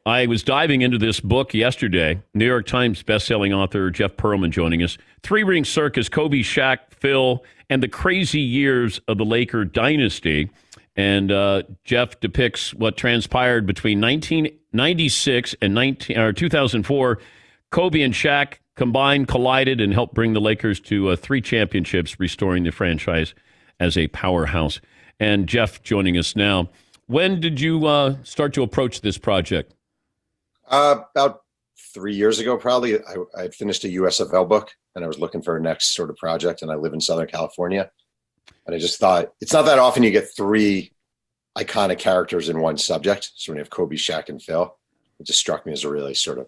I was diving into this book yesterday. New York Times bestselling author Jeff Pearlman joining us. Three-ring circus, Kobe, Shaq, Phil, and the crazy years of the Lakers Dynasty. And Jeff depicts what transpired between 1996 and 2004. Kobe and Shaq combined, collided, and helped bring the Lakers to 3 championships, restoring the franchise as a powerhouse. And Jeff joining us now. When did you start to approach this project? About 3 years ago, probably. I finished a USFL book, and I was looking for a next sort of project, and I live in Southern California. And I just thought, it's not that often you get 3 iconic characters in one subject. So when you have Kobe, Shaq, and Phil, it just struck me as a really sort of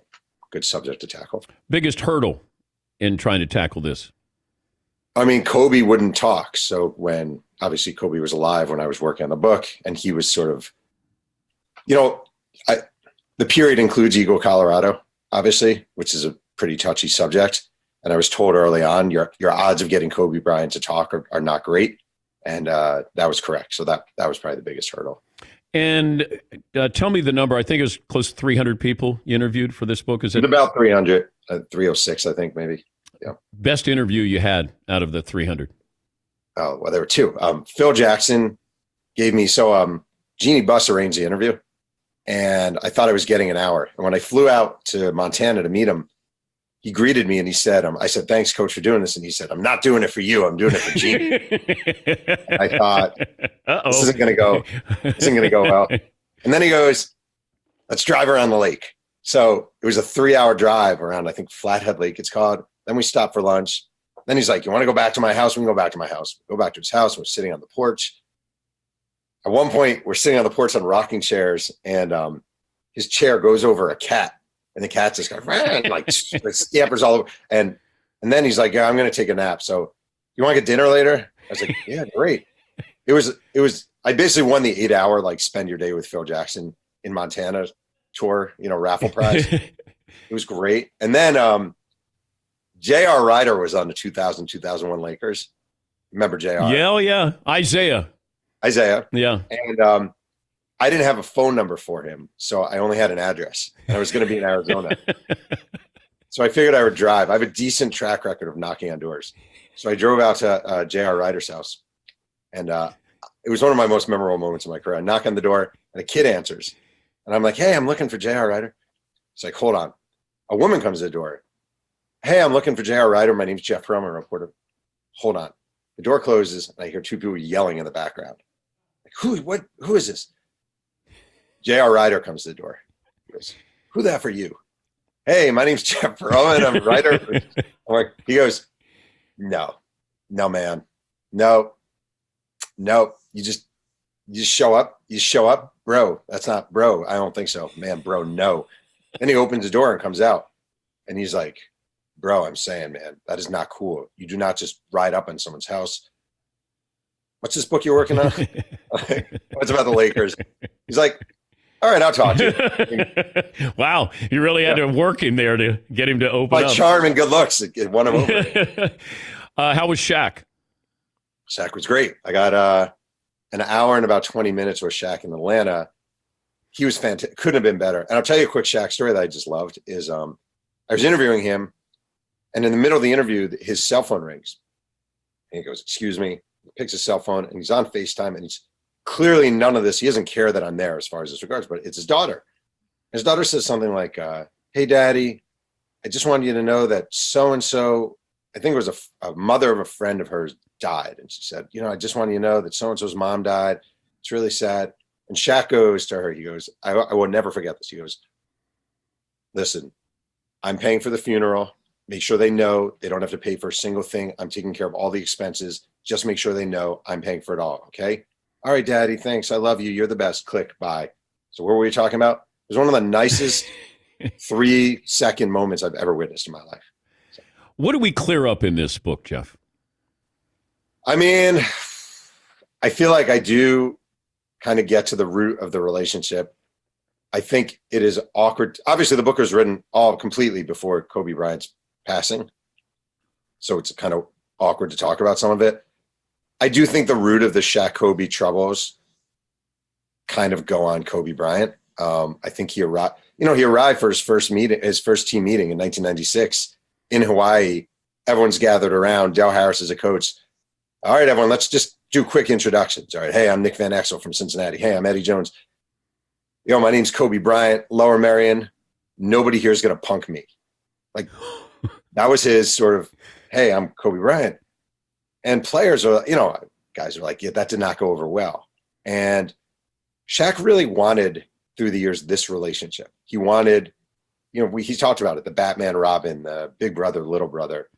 good subject to tackle. Biggest hurdle in trying to tackle this? I mean, Kobe wouldn't talk. So when, obviously, Kobe was alive when I was working on the book, and he was sort of, the period includes Eagle, Colorado, obviously, which is a pretty touchy subject. And I was told early on, your odds of getting Kobe Bryant to talk are not great. And that was correct. So that was probably the biggest hurdle. And tell me the number. I think it was close to 300 people you interviewed for this book. Is it about 300, 306, I think, maybe. Yeah. Best interview you had out of the 300? Oh, well, there were 2. Phil Jackson gave me, Jeannie Buss arranged the interview, and I thought I was getting an hour. And when I flew out to Montana to meet him, he greeted me and he said, I said, "Thanks, coach, for doing this." And he said, "I'm not doing it for you. I'm doing it for Jeannie." I thought, this isn't going to go well. And then he goes, "Let's drive around the lake." So it was a 3-hour drive around, I think, Flathead Lake it's called. Then we stopped for lunch. Then he's like, "You want to go back to my house?" We can go back to my house. We go back to his house. We're sitting on the porch. At one point, we're sitting on the porch on rocking chairs, and his chair goes over a cat, and the cat just goes, like scampers all over. And then he's like, "Yeah, I'm going to take a nap. So you want to get dinner later?" I was like, "Yeah, great." It was. I basically won the 8-hour like spend your day with Phil Jackson in Montana tour, raffle prize. It was great. And then J.R. Ryder was on the 2000-2001 Lakers. Remember J.R.? Yeah, yeah. Isaiah. Yeah. And I didn't have a phone number for him, so I only had an address. And I was going to be in Arizona. So I figured I would drive. I have a decent track record of knocking on doors. So I drove out to J.R. Ryder's house. And it was one of my most memorable moments in my career. I knock on the door, and a kid answers. And I'm like, "Hey, I'm looking for J.R. Ryder." He's like, "Hold on." A woman comes to the door. "Hey, I'm looking for J.R. Ryder. My name's Jeff Pearlman, reporter." Hold on. The door closes, and I hear 2 people yelling in the background. Like, who is this? J.R. Ryder comes to the door. He goes, "Who the F are you?" "Hey, my name's Jeff Pearlman. I'm a writer." He goes, No, man. No. You just show up. You show up, bro. That's not bro. I don't think so, man, bro. No. Then he opens the door and comes out, and he's like, "Bro, I'm saying, man, that is not cool. You do not just ride up on someone's house. What's this book you're working on?" "What's about the Lakers?" He's like, "All right, I'll talk to you." Wow, you really had to work in there to get him to open up. My charm and good looks, it won him over. How was Shaq? Shaq was great. I got an hour and about 20 minutes with Shaq in Atlanta. He was fantastic. Couldn't have been better. And I'll tell you a quick Shaq story that I just loved is I was interviewing him, and in the middle of the interview, his cell phone rings. And he goes, "Excuse me." He picks his cell phone, and he's on FaceTime, and he's clearly none of this. He doesn't care that I'm there as far as this regards, but it's his daughter. His daughter says something like, "Hey, Daddy, I just wanted you to know that so-and-so," I think it was a mother of a friend of hers, died. And she said, "I just wanted you to know that so-and-so's mom died. It's really sad." And Shaq goes to her, he goes, I will never forget this. He goes, "Listen, I'm paying for the funeral. Make sure they know they don't have to pay for a single thing. I'm taking care of all the expenses. Just make sure they know I'm paying for it all. Okay? All right, Daddy, thanks. I love you. You're the best. Click, bye." So what were we talking about? It was one of the nicest 3-second moments I've ever witnessed in my life. So. What do we clear up in this book, Jeff? I mean, I feel like I do kind of get to the root of the relationship. I think it is awkward. Obviously, the book was written all completely before Kobe Bryant's passing, so it's kind of awkward to talk about some of it. I do think the root of the Shaq Kobe troubles kind of go on Kobe Bryant. I think he arrived. he arrived for his first team meeting in 1996 in Hawaii. Everyone's gathered around. Del Harris is a coach. All right, everyone, let's just do quick introductions. All right. Hey, I'm Nick Van Exel from Cincinnati. Hey, I'm Eddie Jones. My name's Kobe Bryant, Lower Merion. Nobody here is going to punk me. Like, that was his sort of, hey, I'm Kobe Bryant. And players are, guys are like, yeah, that did not go over well. And Shaq really wanted, through the years, this relationship. He wanted, he talked about it, the Batman Robin, the big brother, little brother.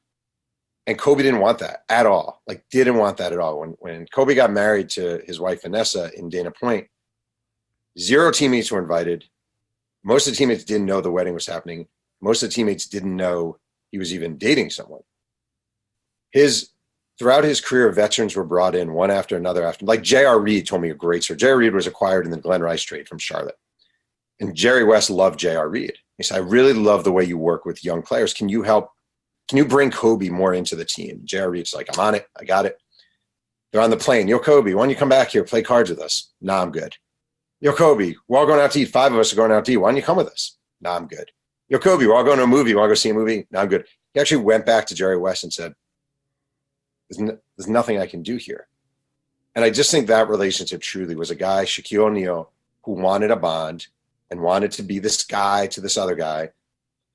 And Kobe didn't want that at all. Like, didn't want that at all. When Kobe got married to his wife, Vanessa, in Dana Point, 0 teammates were invited. Most of the teammates didn't know the wedding was happening. Most of the teammates didn't know he was even dating someone. Throughout his career, veterans were brought in one after another. Like J.R. Reed told me a great story. J.R. Reed was acquired in the Glenn Rice trade from Charlotte. And Jerry West loved J.R. Reed. He said, I really love the way you work with young players. Can you bring Kobe more into the team? J.R. Reed's like, I'm on it. I got it. They're on the plane. Yo, Kobe, why don't you come back here, play cards with us? Nah, I'm good. Yo, Kobe, we're all going out to eat. 5 of us are going out to eat. Why don't you come with us? Nah, I'm good. Yo, Kobe, we're all going to a movie. Want to go see a movie? Nah, I'm good. He actually went back to Jerry West and said, there's nothing I can do here. And I just think that relationship truly was a guy, Shaquille O'Neal, who wanted a bond and wanted to be this guy to this other guy.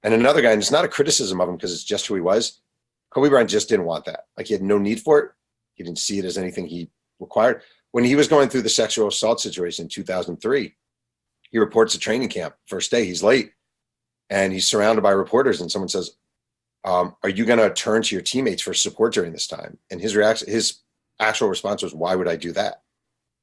And another guy, and it's not a criticism of him because it's just who he was, Kobe Bryant just didn't want that. Like, he had no need for it. He didn't see it as anything he required. When he was going through the sexual assault situation in 2003, he reports to training camp. First day, he's late. And he's surrounded by reporters. And someone says, are you going to turn to your teammates for support during this time? And his actual response was, why would I do that?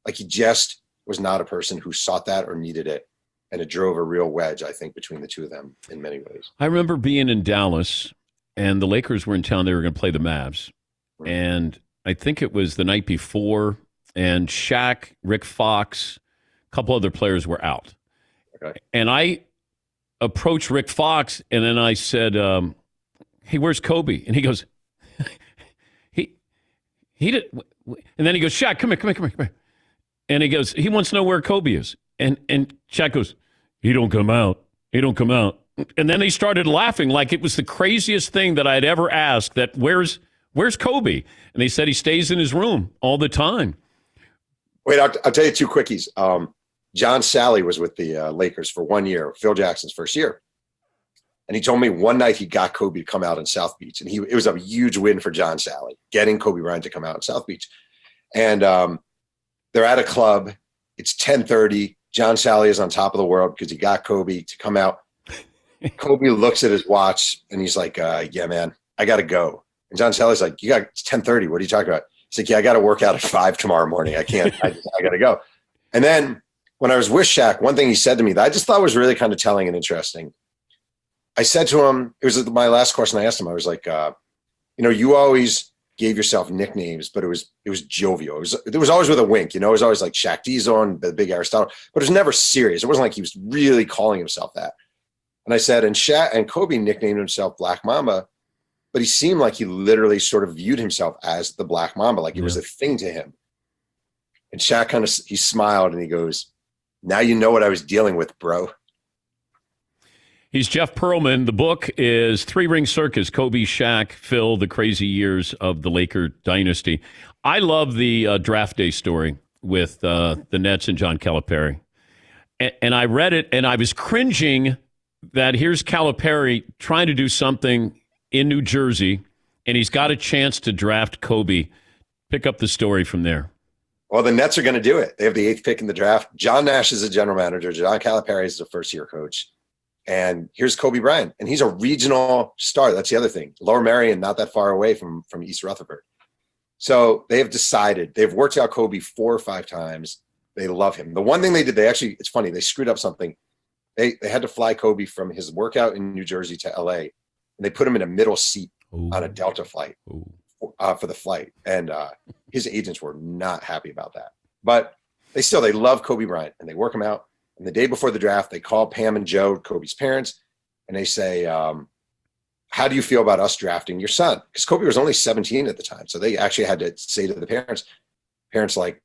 Like, he just was not a person who sought that or needed it. And it drove a real wedge, I think, between the two of them in many ways. I remember being in Dallas, and the Lakers were in town. They were going to play the Mavs. Right. And I think it was the night before, and Shaq, Rick Fox, a couple other players were out. Okay. And I approached Rick Fox, and then I said, hey, where's Kobe? And he goes, he did. And then he goes, Shaq, come here. And he goes, he wants to know where Kobe is. And Shaq goes, he don't come out. And then they started laughing like it was the craziest thing that I'd ever asked, that where's Kobe? And they said he stays in his room all the time. Wait, I'll tell you 2 quickies. John Sally was with the Lakers for 1 year, Phil Jackson's first year. And he told me one night he got Kobe to come out in South Beach. And it was a huge win for John Sally, getting Kobe Bryant to come out in South Beach. And they're at a club. It's 10:30. John Sally is on top of the world because he got Kobe to come out. Kobe looks at his watch and he's like, yeah, man, I got to go. And John Sally's like, it's 10:30. What are you talking about? He's like, yeah, I got to work out at 5 tomorrow morning. I can't, I got to go. And then when I was with Shaq, one thing he said to me that I just thought was really kind of telling and interesting. I said to him, it was my last question I asked him. I was like, you always gave yourself nicknames, but it was jovial. It was always with a wink, it was always like Shaq Diesel and the big Aristotle, but it was never serious. It wasn't like he was really calling himself that. And I said, and Shaq and Kobe nicknamed himself Black Mamba, but he seemed like he literally sort of viewed himself as the Black Mamba, like it was a thing to him. And Shaq he smiled and he goes, now you know what I was dealing with, bro. He's Jeff Pearlman. The book is 3-Ring Circus, Kobe, Shaq, Phil, the crazy years of the Lakers Dynasty. I love the draft day story with the Nets and John Calipari. And I read it, and I was cringing that here's Calipari trying to do something in New Jersey, and he's got a chance to draft Kobe. Pick up the story from there. Well, the Nets are going to do it. They have the 8th pick in the draft. John Nash is the general manager. John Calipari is the first-year coach. And here's Kobe Bryant, and he's a regional star. That's the other thing. Lower Merion, not that far away from East Rutherford. So they have decided, they've worked out Kobe 4 or 5 times. They love him. The one thing they did, it's funny, they screwed up something. They had to fly Kobe from his workout in New Jersey to LA, and they put him in a middle seat on a Delta flight for the flight. And his agents were not happy about that. But they love Kobe Bryant, and they work him out. And the day before the draft, they call Pam and Joe, Kobe's parents, and they say, how do you feel about us drafting your son? Because Kobe was only 17 at the time. So they actually had to say to the parents like,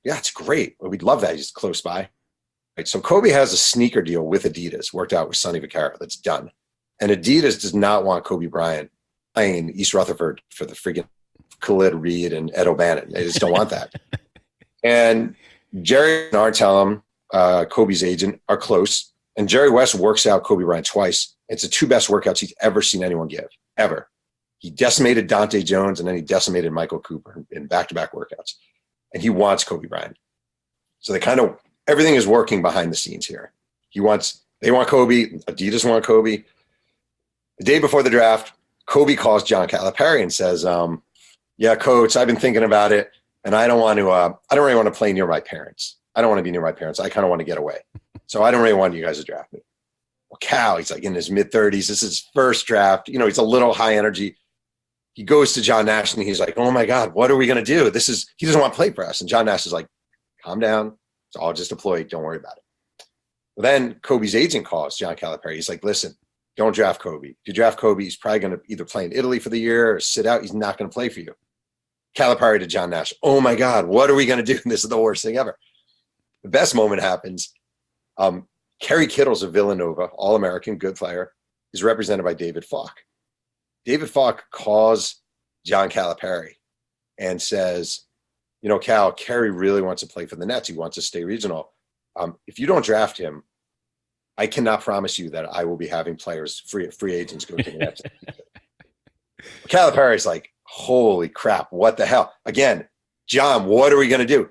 yeah, it's great. We'd love that. He's close by. Right, so Kobe has a sneaker deal with Adidas worked out with Sonny Vaccaro that's done. And Adidas does not want Kobe Bryant playing East Rutherford for the freaking Khalid Reed and Ed O'Bannon. They just don't want that. And Jerry and Art tell him, Kobe's agent, are close. And Jerry West works out Kobe Bryant twice. It's the two best workouts he's ever seen anyone give, ever. He decimated Dante Jones, and then he decimated Michael Cooper in back-to-back workouts. And he wants Kobe Bryant. So everything is working behind the scenes here. They want Kobe. Adidas want Kobe. The day before the draft, Kobe calls John Calipari and says, yeah, coach, I've been thinking about it, and I don't really want to play near my parents. I don't want to be near my parents. I kind of want to get away. So I don't really want you guys to draft me. Well, Cal, he's like in his mid-30s. This is his first draft. He's a little high energy. He goes to John Nash, and he's like, oh, my God, what are we going to do? He doesn't want to play for us. And John Nash is like, calm down. It's all just a ploy. Don't worry about it. Well, then Kobe's agent calls John Calipari. He's like, listen, don't draft Kobe. If you draft Kobe, he's probably going to either play in Italy for the year or sit out. He's not going to play for you. Calipari to John Nash. Oh, my God, what are we going to do? This is the worst thing ever. The best moment happens. Kerry Kittles of Villanova, All-American, good player, is represented by David Falk. David Falk calls John Calipari and says, Cal, Kerry really wants to play for the Nets. He wants to stay regional. If you don't draft him, I cannot promise you that I will be having players, free agents go to the Nets. Calipari's like, holy crap, what the hell? Again, John, what are we going to do?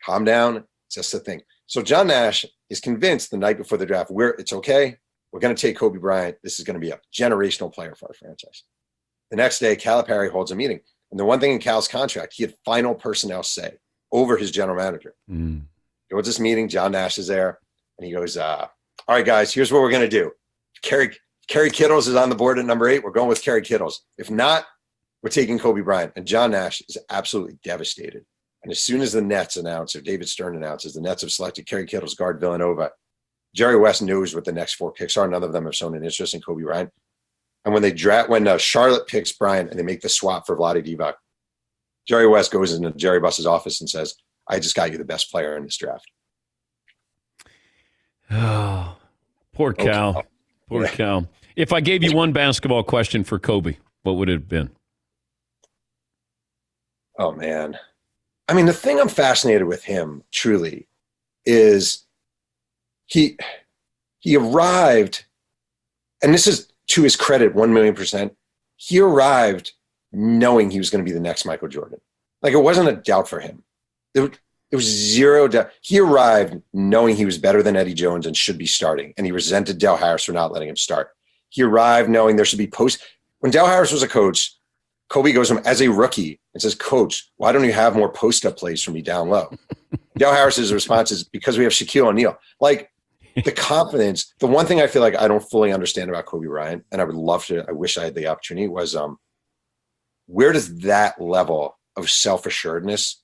Calm down. It's just a thing. So John Nash is convinced the night before the draft, it's okay. We're going to take Kobe Bryant. This is going to be a generational player for our franchise. The next day, Calipari holds a meeting. And the one thing in Cal's contract, he had final personnel say over his general manager. He goes to this meeting, John Nash is there, and he goes, all right, guys, here's what we're going to do. Kerry Kittles is on the board at number 8. We're going with Kerry Kittles. If not, we're taking Kobe Bryant. And John Nash is absolutely devastated. And as soon as the Nets announce, or David Stern announces, the Nets have selected Kerry Kittles, guard Villanova, Jerry West knows what the next 4 picks are. None of them have shown an interest in Kobe Bryant. And when Charlotte picks Bryant and they make the swap for Vlade Divac, Jerry West goes into Jerry Buss's office and says, I just got you the best player in this draft. Oh, poor Cal. Poor Cal. If I gave you one basketball question for Kobe, what would it have been? Oh, man. I mean, the thing I'm fascinated with him, truly, is he arrived, and this is to his credit, 1,000,000%, he arrived knowing he was going to be the next Michael Jordan. Like, it wasn't a doubt for him. There was zero doubt. He arrived knowing he was better than Eddie Jones and should be starting, and he resented Del Harris for not letting him start. He arrived knowing there should be when Del Harris was a coach, Kobe goes to him as a rookie and says, Coach, why don't you have more post-up plays for me down low? Del Harris's response is, because we have Shaquille O'Neal. Like, the confidence, the one thing I feel like I don't fully understand about Kobe Bryant, and I wish I had the opportunity, was where does that level of self-assuredness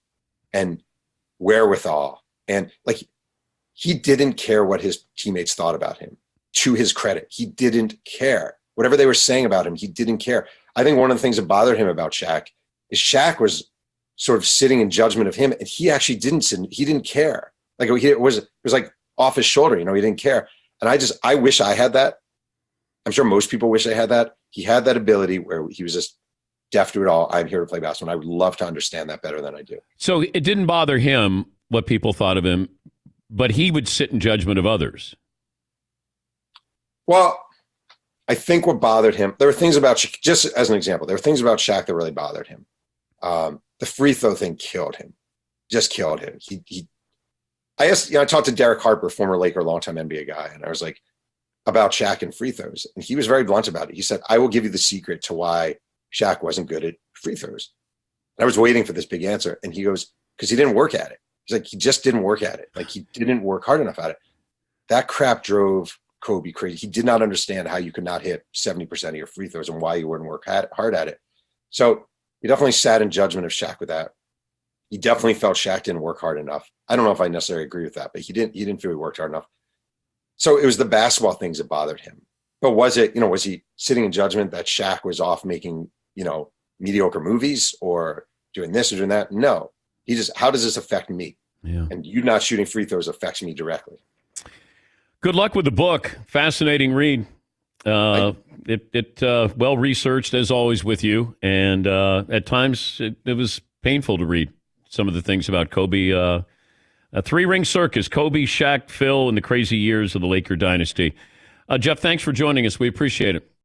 and wherewithal, and like, he didn't care what his teammates thought about him. To his credit, he didn't care. Whatever they were saying about him, he didn't care. I think one of the things that bothered him about Shaq is Shaq was sort of sitting in judgment of him, and he actually didn't sit. He didn't care. Like, it was like off his shoulder, he didn't care. And I wish I had that. I'm sure most people wish they had that. He had that ability where he was just deaf to it all. I'm here to play basketball. And I would love to understand that better than I do. So it didn't bother him what people thought of him, but he would sit in judgment of others. Well, I think what bothered him, there were things about, just as an example, there were things about Shaq that really bothered him. The free throw thing killed him, just killed him. I talked to Derek Harper, former Laker, longtime NBA guy, and I was like, about Shaq and free throws. And he was very blunt about it. He said, I will give you the secret to why Shaq wasn't good at free throws. And I was waiting for this big answer. And he goes, because he didn't work at it. He's like, he just didn't work at it. Like, he didn't work hard enough at it. That crap drove Kobe crazy. He did not understand how you could not hit 70% of your free throws and why you wouldn't work hard at it. So he definitely sat in judgment of Shaq with that. He definitely felt Shaq didn't work hard enough. I don't know if I necessarily agree with that, but he didn't feel he worked hard enough. So it was the basketball things that bothered him. But was he sitting in judgment that Shaq was off making, mediocre movies or doing this or doing that? No. How does this affect me? Yeah. And you not shooting free throws affects me directly. Good luck with the book. Fascinating read. It well researched as always with you, and at times it was painful to read some of the things about Kobe. A three-ring circus: Kobe, Shaq, Phil, and the crazy years of the Laker dynasty. Jeff, thanks for joining us. We appreciate it.